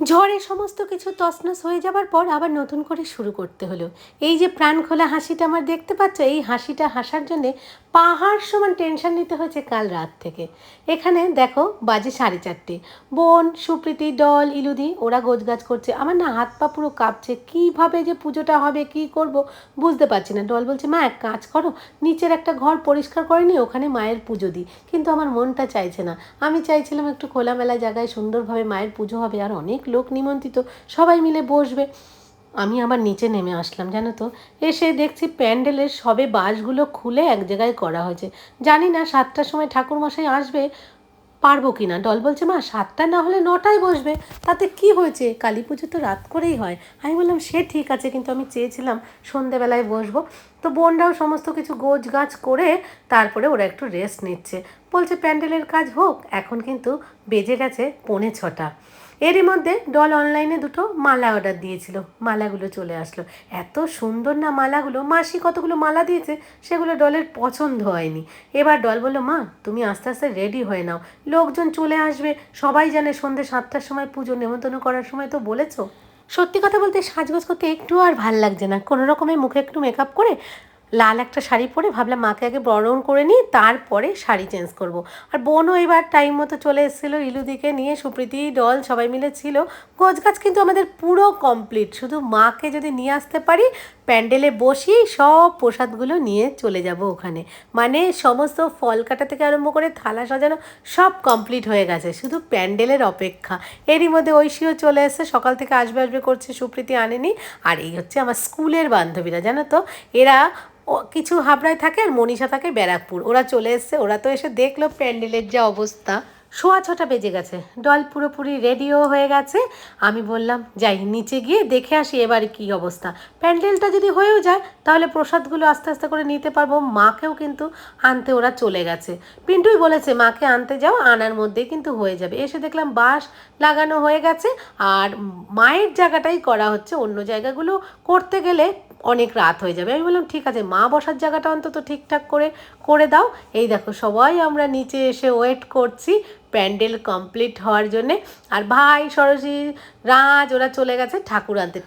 ঝড়ে সমস্ত কিছু তছনছ হয়ে যাবার পর আবার নতুন করে শুরু করতে হলো। এই যে প্রাণ খোলা হাসিটা আমার দেখতে পাচ্ছ, এই হাসিটা হাসার জন্যে পাহাড় সমান টেনশন নিতে হয়েছে কাল রাত থেকে। এখানে দেখো বাজে 4:30। বোন, সুপ্রীতি, ডল, ইলুদি ওরা গোছগাছ করছে। আমার না হাত পা পুরো কাঁপছে, কীভাবে যে পুজোটা হবে, কী করব বুঝতে পারছি না। ডল বলছে, মা এক কাজ করো, নিচের একটা ঘর পরিষ্কার করে নিয়ে ওখানে মায়ের পুজো দিই। কিন্তু আমার মনটা চাইছে না। আমি চাইছিলাম একটু খোলামেলা জায়গায় সুন্দরভাবে মায়ের পুজো হবে, আর অনেক লোক নিমন্ত্রিত, সবাই মিলে বসবে। আমি আবার নিচে নেমে আসলাম, জানো তো। এসে দেখছি প্যান্ডেলের সবে বাঁশগুলো খুলে এক জায়গায় করা হয়েছে। জানি না 7টার সময় ঠাকুরমশাই আসবে, পারবো কি না। ডল বলছে, মা 7টা না হলে 9টায় বসবে, তাতে কি হয়েছে, কালী পুজো তো রাত করেই হয়। আমি বললাম সে ঠিক আছে, কিন্তু আমি চেয়েছিলাম সন্ধেবেলায় বসবো। তো বোনরাও সমস্ত কিছু গোছগাছ করে তারপরে ওরা একটু রেস্ট নিচ্ছে। বলছে প্যান্ডেলের কাজ হোক। এখন কিন্তু বেজে গেছে 5:45। এরই মধ্যে ডল অনলাইনে দুটো মালা অর্ডার দিয়েছিল, মালাগুলো চলে আসলো। এত সুন্দর না মালাগুলো, মাসি কতগুলো মালা দিয়েছে, সেগুলো ডলের পছন্দ হয়নি। এবার ডল বলল, মা তুমি আস্তে আস্তে রেডি হয়ে নাও, লোকজন চলে আসবে, সবাই জানে সন্ধ্যে 7টার সময় পুজো, নেমন্তন্ন করার সময় তো বলেছো। সত্যি কথা বলতে সাজগোজ করতে একটু আর ভাল লাগছে না। কোনো রকমে মুখে একটু মেকআপ করে লাল একটা শাড়ি পরে ভাবলাম মাকে আগে বরণ করে নিই, তারপরে শাড়ি চেঞ্জ করব। আর বোনও এবার টাইম মতো চলে এসেছিলো, ইলুদিকে নিয়ে, সুপ্রীতি, ডল সবাই মিলে ছিল। গোছগাছ কিন্তু আমাদের পুরো কমপ্লিট। শুধু মাকে যদি নিয়ে আসতে পারি, প্যান্ডেলে বসি, সব প্রসাদগুলো নিয়ে চলে যাব ওখানে। মানে সমস্ত ফল কাটা থেকে আরম্ভ করে থালা সাজানো সব কমপ্লিট হয়ে গেছে, শুধু প্যান্ডেলের অপেক্ষা। এরই মধ্যে ঐশীও চলে এসেছে, সকাল থেকে আসবে আসবে করছে, সুপ্রীতি আনেনি। আর এই হচ্ছে আমার স্কুলের বান্ধবীরা, জানো তো। এরা কিছু হাবড়ায় থাকে আর মনীষা থাকে ব্যারাকপুর। ওরা চলে এসছে। ওরা তো এসে দেখলো প্যান্ডেলের যা অবস্থা। 6:15 বেজে গেছে, ডল পুরোপুরি রেডিও হয়ে গেছে। আমি বললাম যাই নিচে গিয়ে দেখে আসি এবার কী অবস্থা। প্যান্ডেলটা যদি হয়েও যায় তাহলে প্রসাদগুলো আস্তে আস্তে করে নিতে পারবো। মাকেও কিন্তু আনতে ওরা চলে গেছে। পিন্টুই বলেছে মাকে আনতে যাও, আনার মধ্যেই কিন্তু হয়ে যাবে। এসে দেখলাম বাঁশ লাগানো হয়ে গেছে, আর মায়ের জায়গাটাই করা হচ্ছে। অন্য জায়গাগুলো করতে গেলে অনেক রাত হয়ে যাবে। আমি বললাম ঠিক আছে, মা বসার জায়গাটা অন্তত ঠিকঠাক করে করে দাও। এই দেখো সবাই আমরা নিচে এসে ওয়েট করছি প্যান্ডেল কমপ্লিট হওয়ার জন্যে। আর ভাই, সরস্বতী, রাজ ওরা চলে গেছে ঠাকুর আনতে।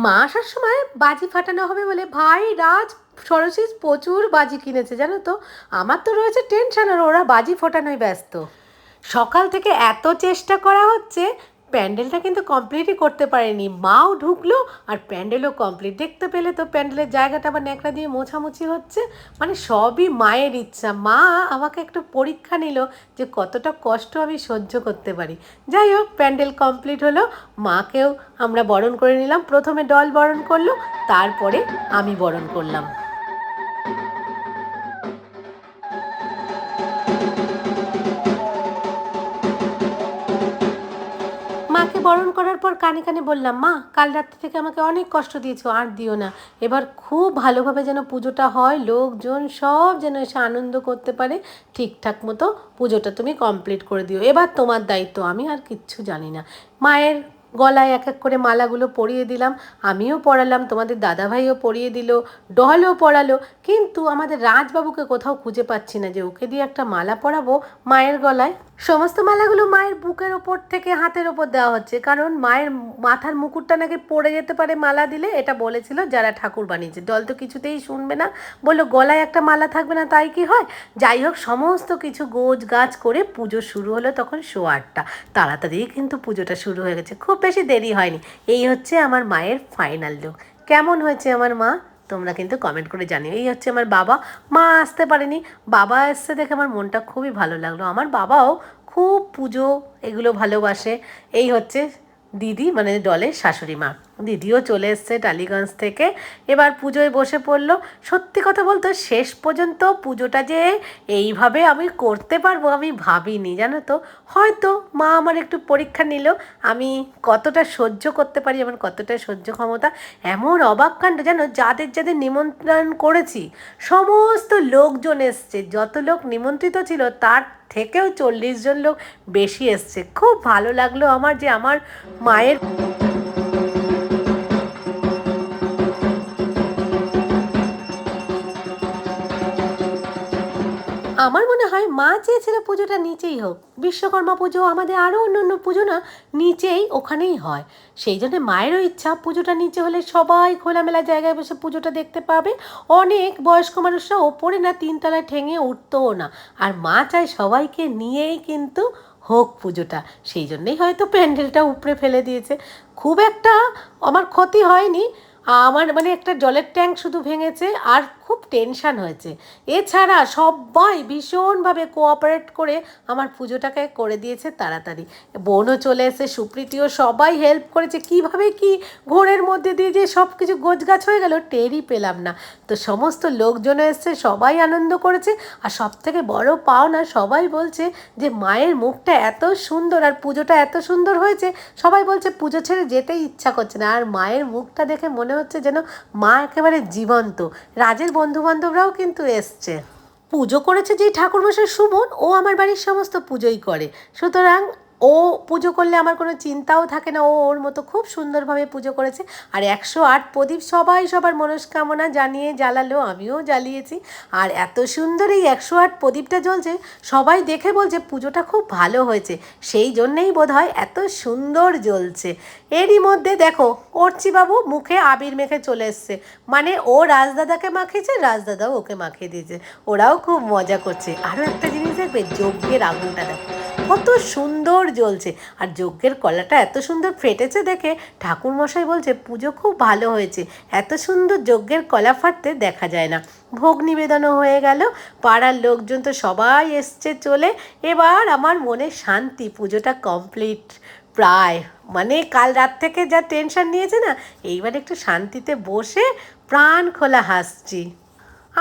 মা আসার সময় বাজি ফাটানো হবে বলে ভাই, রাজ, সরস্বতী প্রচুর বাজি কিনেছে, জানো তো। আমার তো রয়েছে টেনশন, আর ওরা বাজি ফোটানোয় ব্যস্ত। সকাল থেকে এত চেষ্টা করা হচ্ছে, প্যান্ডেলটা কিন্তু কমপ্লিটই করতে পারেনি। মাও ঢুকলো আর প্যান্ডেলও কমপ্লিট। দেখতে পেলে তো প্যান্ডেলের জায়গাটা আবার ন্যাকড়া দিয়ে মোছামুছি হচ্ছে। মানে সবই মায়ের ইচ্ছা। মা আমাকে একটু পরীক্ষা নিল যে কতটা কষ্ট আমি সহ্য করতে পারি। যাই হোক, প্যান্ডেল কমপ্লিট হলো। মাকেও আমরা বরণ করে নিলাম। প্রথমে ডল বরণ করলো, তারপরে আমি বরণ করলাম। মাকে বরণ করার পর কানে কানে বললাম, মা কাল রাত্রি থেকে আমাকে অনেক কষ্ট দিয়েছো, আর দিও না। এবার খুব ভালোভাবে যেন পুজোটা হয়, লোকজন সব যেন এসে আনন্দ করতে পারে। ঠিকঠাক মতো পুজোটা তুমি কমপ্লিট করে দিও, এবার তোমার দায়িত্ব। আমি আর কিচ্ছু জানি না। মায়ের গলায় এক এক করে মালাগুলো পরিয়ে দিলাম, আমিও পরালাম, তোমাদের দাদাভাইও পরিয়ে দিল, ডলও পরালো। কিন্তু আমাদের রাজবাবুকে কোথাও খুঁজে পাচ্ছি না যে ওকে দিয়ে একটা মালা পরাবো মায়ের গলায়। সমস্ত মালাগুলো মায়ের বুকের ওপর থেকে হাতের ওপর দেওয়া হচ্ছে, কারণ মায়ের মাথার মুকুটটা নাকি পড়ে যেতে পারে মালা দিলে, এটা বলেছিল যারা ঠাকুর বানিয়েছে। ডল তো কিছুতেই শুনবে না, বললো গলায় একটা মালা থাকবে না তাই কি হয়। যাই হোক, সমস্ত কিছু গোছ গাছ করে পুজো শুরু হলো তখন 8:15। তাড়াতাড়ি কিন্তু পুজোটা শুরু হয়ে গেছে, খুব বেশি দেরি হয়নি। এই হচ্ছে আমার মায়ের ফাইনাল লুক। কেমন হয়েছে আমার মা তোমরা কিন্তু কমেন্ট করে জানিও। এই হচ্ছে আমার বাবা। মা আসতে পারেনি, বাবা এসছে দেখে আমার মনটা খুবই ভালো লাগলো। আমার বাবাও খুব পুজো এগুলো ভালোবাসে। এই হচ্ছে দিদি, মানে ডলের শাশুড়ি মা। দিদিও চলে এসছে টালিগঞ্জ থেকে, এবার পুজোয় বসে পড়লো। সত্যি কথা বলতে শেষ পর্যন্ত পুজোটা যে এইভাবে আমি করতে পারবো আমি ভাবিনি, জানো তো। হয়তো মা আমার একটু পরীক্ষা নিল আমি কতটা সহ্য করতে পারি, আমার কতটা সহ্য ক্ষমতা। এমন অবাক কাণ্ড, জানো, যাদের যাদের নিমন্ত্রণ করেছি সমস্ত লোকজন এসছে। যত লোক নিমন্ত্রিত ছিল তার থেকেও 40 জন লোক বেশি এসছে। খুব ভালো লাগলো আমার যে আমার মায়ের আমার মনে হয় হয় মা চেয়েছিল পুজোটা নিচেই হোক, বিশ্বকর্মা পুজো আমাদের আরও অন্য অন্য পুজো না নিচেই ওখানেই হয়, সেই জন্যে মায়েরও ইচ্ছা পুজোটা নিচে হলে সবাই খোলামেলা জায়গায় বসে পুজোটা দেখতে পাবে। অনেক বয়স্ক মানুষরা ওপরে না 3 তলায় ঠেঙে উঠতোও না, আর মা চায় সবাইকে নিয়েই কিন্তু হোক পুজোটা, সেই জন্যেই হয়তো প্যান্ডেলটা উপরে ফেলে দিয়েছে। খুব একটা আমার ক্ষতি হয়নি, আমার মানে একটা জলের ট্যাঙ্ক শুধু ভেঙেছে আর খুব টেনশান হয়েছে। এছাড়া সবাই ভীষণভাবে কোঅপারেট করে আমার পুজোটাকে করে দিয়েছে তাড়াতাড়ি। বোনও চলে এসে, সুপ্রীতিও, সবাই হেল্প করেছে। কিভাবে কি ঘোরের মধ্যে দিয়ে যে সব কিছু গোছগাছ হয়ে গেল টেরই পেলাম না। তো সমস্ত লোকজনও এসছে, সবাই আনন্দ করেছে। আর সব থেকে বড় পাওনা, সবাই বলছে যে মায়ের মুখটা এত সুন্দর আর পুজোটা এত সুন্দর হয়েছে, সবাই বলছে পুজো ছেড়ে যেতেই ইচ্ছা করছে না। আর মায়ের মুখটা দেখে মনে হচ্ছে যেন মা একেবারে জীবন্ত। রাজের বন্ধুবান্ধবরাও কিন্তু এসছে। পুজো করেছে যেই ঠাকুরমশাই সুমন, ও আমার বাড়ির সমস্ত পুজোই করে, সুতরাং ও পুজো করলে আমার কোনো চিন্তাও থাকে না। ও ওর মতো খুব সুন্দরভাবে পুজো করেছে। আর 108 প্রদীপ সবাই সবার মনস্কামনা জানিয়ে জ্বালালো, আমিও জ্বালিয়েছি। আর এত সুন্দর এই 108 প্রদীপটা জ্বলছে, সবাই দেখে বলছে পুজোটা খুব ভালো হয়েছে, সেই জন্যেই বোধহয় এত সুন্দর জ্বলছে। এরই মধ্যে দেখো অর্চি বাবু মুখে আবির মেখে চলে এসছে, মানে ও রাজদাদাকে মাখিয়েছে, রাজদাদাও ওকে মাখিয়ে দিয়েছে, ওরাও খুব মজা করছে। আরও একটা জিনিস দেখবে, যজ্ঞের আগুনটা দেখো কত সুন্দর জ্বলছে, আর যজ্ঞের কলাটা এত সুন্দর ফেটেছে দেখে ঠাকুরমশাই বলছে পুজো খুব ভালো হয়েছে, এত সুন্দর যজ্ঞের কলা ফাটতে দেখা যায় না। ভোগ নিবেদনও হয়ে গেল, পাড়ার লোকজন তো সবাই এসছে চলে। এবার আমার মনে শান্তি, পুজোটা কমপ্লিট প্রায়, মানে কাল রাত থেকে যা টেনশন নিয়েছে না, এইবার একটু শান্তিতে বসে প্রাণ খোলা হাসছি।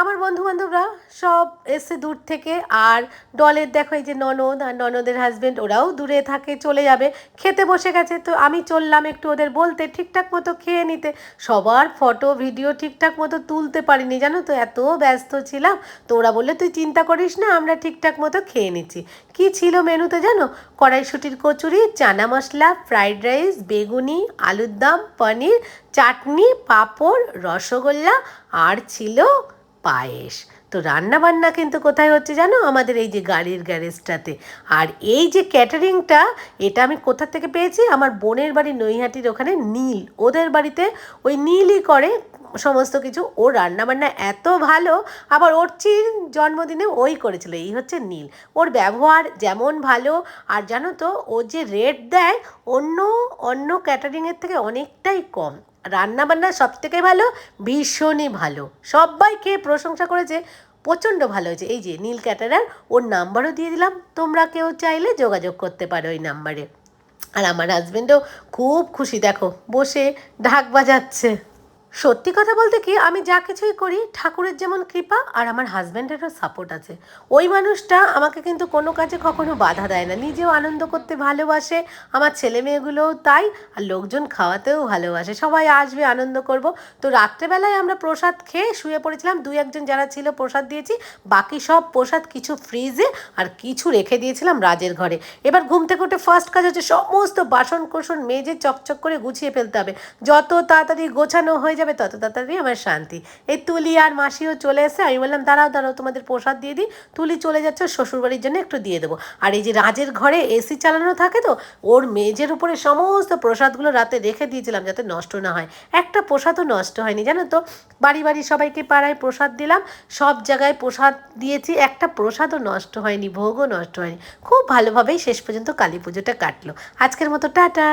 আমার বন্ধুবান্ধবরা সব এসে দূর থেকে, আর ডলের দেখো এই যে ননদ আর ননদের হাজব্যান্ড, ওরাও দূরে থাকে, চলে যাবে, খেতে বসে গেছে। তো আমি চললাম একটু ওদের বলতে ঠিকঠাক মতো খেয়ে নিতে। সবার ফটো ভিডিও ঠিকঠাক মতো তুলতে পারিনি জানো তো, এত ব্যস্ত ছিলাম। তো ওরা বললে তুই চিন্তা করিস না, আমরা ঠিকঠাক মতো খেয়ে নিচ্ছি। কি ছিল মেনুতে জানো? কড়াইশুঁটির কচুরি, চানা মশলা, ফ্রাইড রাইস, বেগুনি, আলুর দম, পনির, চাটনি, পাঁপড়, রসগোল্লা, আর ছিল পায়েস। তো রান্না বান্না কিন্তু কোথায় হচ্ছে জানো? আমাদের এই যে গাড়ির গ্যারেজটাতে। আর এই যে ক্যাটারিংটা, এটা আমি কোথা থেকে পেয়েছি? আমার বোনের বাড়ি নৈহাটির ওখানে নীল, ওদের বাড়িতে ওই নীলই করে সমস্ত কিছু। ওর রান্নাবান্না এত ভালো, আবার ওর জন্মদিনে ওই করেছিল। এই হচ্ছে নীল, ওর ব্যবহার যেমন ভালো, আর জানো তো ও যে রেট দেয় অন্য অন্য ক্যাটারিংয়ের থেকে অনেকটাই কম। রান্নাবান্না সব থেকে ভালো, ভীষণই ভালো, সবাই খেয়ে প্রশংসা করেছে, প্রচণ্ড ভালো হয়েছে। এই যে নীল ক্যাটারার, ওর নাম্বারও দিয়ে দিলাম, তোমরা কেউ চাইলে যোগাযোগ করতে পারো ওই নাম্বারে। আর আমার হাজব্যান্ডও খুব খুশি, দেখো বসে ঢাক বাজাচ্ছে। সত্যি কথা বলতে কি, আমি যা কিছুই করি ঠাকুরের যেমন কৃপা আর আমার হাজব্যান্ডেরও সাপোর্ট আছে। ওই মানুষটা আমাকে কিন্তু কোনো কাজে কখনো বাধা দেয় না, নিজেও আনন্দ করতে ভালোবাসে, আমার ছেলে মেয়েগুলোও তাই, আর লোকজন খাওয়াতেও ভালোবাসে। সবাই আসবে, আনন্দ করব। তো রাত্রেবেলায় আমরা প্রসাদ খেয়ে শুয়ে পড়েছিলাম, 2-1 যারা ছিল প্রসাদ দিয়েছি, বাকি সব প্রসাদ কিছু ফ্রিজে আর কিছু রেখে দিয়েছিলাম রাজের ঘরে। এবার ঘুম থেকে উঠে ফার্স্ট কাজ হচ্ছে সমস্ত বাসন কোসন মেজে চকচক করে গুছিয়ে ফেলতে হবে। যত তাড়াতাড়ি গোছানো হয়ে যাবে তত তাড়াতাড়ি আমার শান্তি। এই তুলি আর মাসিও চলে এসে, আমি বললাম দাঁড়াও দাঁড়াও তোমাদের প্রসাদ দিয়ে দিই, তুলি চলে যাচ্ছে শ্বশুরবাড়ির জন্য, একটু দিয়ে দেবো। আর এই যে রাজের ঘরে এসি চালানো থাকে, তো ওর মেজের উপরে সমস্ত প্রসাদগুলো রাতে রেখে দিয়েছিলাম যাতে নষ্ট না হয়। একটা প্রসাদও নষ্ট হয়নি জানো তো। বাড়ি বাড়ি সবাইকে পাড়ায় প্রসাদ দিলাম, সব জায়গায় প্রসাদ দিয়েছি, একটা প্রসাদও নষ্ট হয়নি, ভোগও নষ্ট হয়নি। খুব ভালোভাবেই শেষ পর্যন্ত কালী পুজোটা কাটলো। আজকের মতো টাটা।